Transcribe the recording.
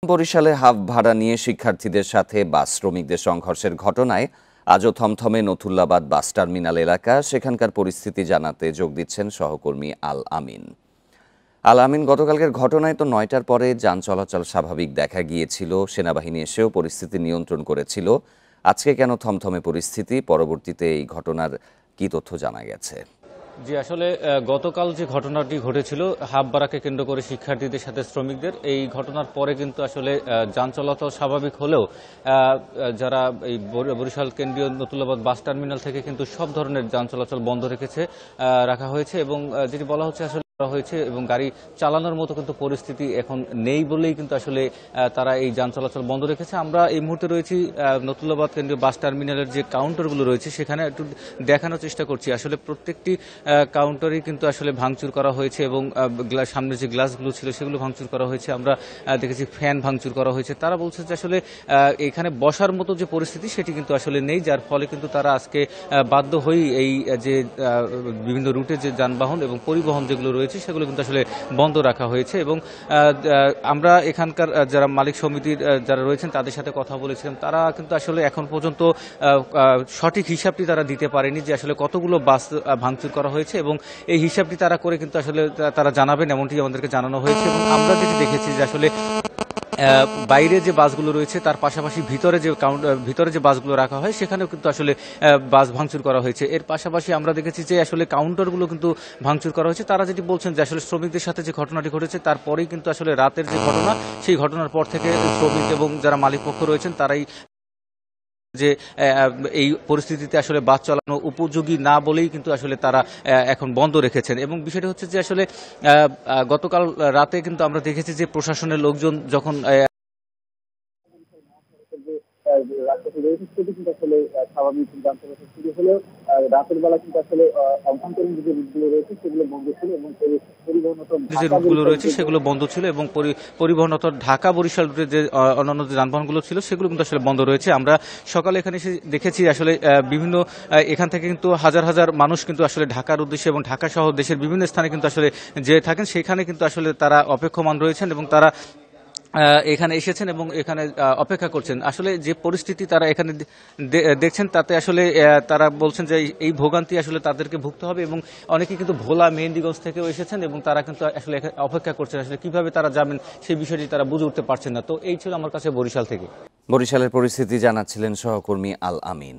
বরিশালে হাফ ভাড়া নিয়ে শিক্ষার্থীদের সাথে বাস শ্রমিকদের সংঘর্ষের ঘটনায় আজও থমথমে নথুল্লাবাদ বাস টার্মিনাল এলাকা। সেখানকার পরিস্থিতি জানাতে যোগ দিচ্ছেন সহকর্মী আল আমিন। গতকালকের ঘটনায় তো ৯টার পরে যান চলাচল স্বাভাবিক দেখা গিয়েছিল, সেনাবাহিনী এসেও পরিস্থিতি নিয়ন্ত্রণ করেছিল। আজকে কেন থমথমে পরিস্থিতি? পরবর্তীতে এই ঘটনার কি তথ্য জানা গেছে? জি, আসলে গতকাল যে ঘটনাটি ঘটেছিল হাফ ভাড়াকে কেন্দ্র করে শিক্ষার্থীদের সাথে শ্রমিকদের, এই ঘটনার পরে কিন্তু আসলে যান চলাচল স্বাভাবিক হলেও যারা এই বরিশাল কেন্দ্রীয় নতুল্লাবাদ বাস টার্মিনাল থেকে কিন্তু সব ধরনের যান চলাচল বন্ধ রাখা হয়েছে এবং যেটি বলা হচ্ছে আসলে হয়েছে এবং গাড়ি চালানোর মতো কিন্তু পরিস্থিতি এখন নেই বলেই কিন্তু আসলে তারা এই যান চলাচল বন্ধ রেখেছে। আমরা এই মুহূর্তে রয়েছি নতুল্লাবাদ কেন্দ্রীয় বাস টার্মিনালের যে কাউন্টারগুলো রয়েছে সেখানে একটু দেখানোর চেষ্টা করছি। আসলে প্রত্যেকটি কাউন্টারই কিন্তু আসলে ভাঙচুর করা হয়েছে এবং সামনে যে গ্লাসগুলো ছিল সেগুলো ভাঙচুর করা হয়েছে। আমরা দেখেছি ফ্যান ভাঙচুর করা হয়েছে। তারা বলছে যে আসলে এখানে বসার মতো যে পরিস্থিতি সেটি কিন্তু আসলে নেই, যার ফলে কিন্তু তারা আজকে বাধ্য হয়েই এই যে বিভিন্ন রুটে যে যানবাহন এবং পরিবহন যেগুলো রয়েছে সেগুলো কিন্তু আসলে বন্ধ রাখা হয়েছে। এবং আমরা এখানকার যারা মালিক সমিতির যারা রয়েছেন তাদের সাথে কথা বলেছিলাম। তারা কিন্তু আসলে এখন পর্যন্ত সঠিক হিসাবটি তারা দিতে পারেনি যে আসলে কতগুলো বাস ভাঙচুর করা হয়েছে এবং এই হিসাবটি তারা করে কিন্তু আসলে তারা জানাবেন এমনটি আমাদেরকে জানানো হয়েছে। এবং আমরা যেটি দেখেছি যে আসলে বাইরে যে বাসগুলো রয়েছে তার পাশাপাশি ভিতরে যে বাসগুলো রাখা হয় সেখানেও কিন্তু আসলে বাস ভাঙচুর করা হয়েছে। এর পাশাপাশি আমরা দেখেছি যে আসলে কাউন্টারগুলো কিন্তু ভাঙচুর করা হয়েছে। তারা যেটি বলছেন যে আসলে শ্রমিকদের সাথে যে ঘটনাটি ঘটেছে তারপরেই কিন্তু আসলে রাতের যে ঘটনা, সেই ঘটনার পর থেকে শ্রমিক এবং যারা মালিক পক্ষ রয়েছেন তারাই যে এই পরিস্থিতিতে আসলে বাস চালানো উপযোগী না বলেই কিন্তু আসলে তারা এখন বন্ধ রেখেছেন। এবং বিষয়টি হচ্ছে যে আসলে গতকাল রাতে কিন্তু আমরা দেখেছি যে প্রশাসনের লোকজন যখন রাস্তাটি রয়েছে সেটি কিন্তু আসলে স্বাভাবিক যান চলাচল শুরু হলেও রাতের বেলা কিন্তু আসলে অভ্যন্তরীণ যে রুটগুলো রয়েছে সেগুলো বন্ধ ছিল এবং যে রুটগুলো রয়েছে সেগুলো বন্ধ ছিল এবং পরিবহনত ঢাকা বরিশাল রুটের যে অন্যান্য যে যানবাহনগুলো ছিল সেগুলো কিন্তু আসলে বন্ধ রয়েছে। আমরা সকালে এখানে এসে দেখেছি আসলে বিভিন্ন এখান থেকে কিন্তু হাজার হাজার মানুষ কিন্তু আসলে ঢাকার উদ্দেশ্যে এবং ঢাকা সহ দেশের বিভিন্ন স্থানে কিন্তু আসলে যে থাকেন সেখানে কিন্তু আসলে তারা অপেক্ষমান রয়েছেন এবং তারা এখানে এসেছেন এবং এখানে অপেক্ষা করছেন। আসলে যে পরিস্থিতি তারা এখানে দেখছেন তাতে আসলে তারা বলছেন যে এই ভোগান্তি আসলে তাদেরকে ভুগতে হবে এবং অনেকে কিন্তু ভোলা মেহেন্দিগঞ্জ থেকেও এসেছেন এবং তারা কিন্তু আসলে অপেক্ষা করছেন। আসলে কিভাবে তারা যাবেন সেই বিষয়টি তারা বুঝে উঠতে পারছেন না। তো এই ছিল আমার কাছে বরিশাল থেকে। বরিশালের পরিস্থিতি জানাচ্ছিলেন সহকর্মী আল আমিন।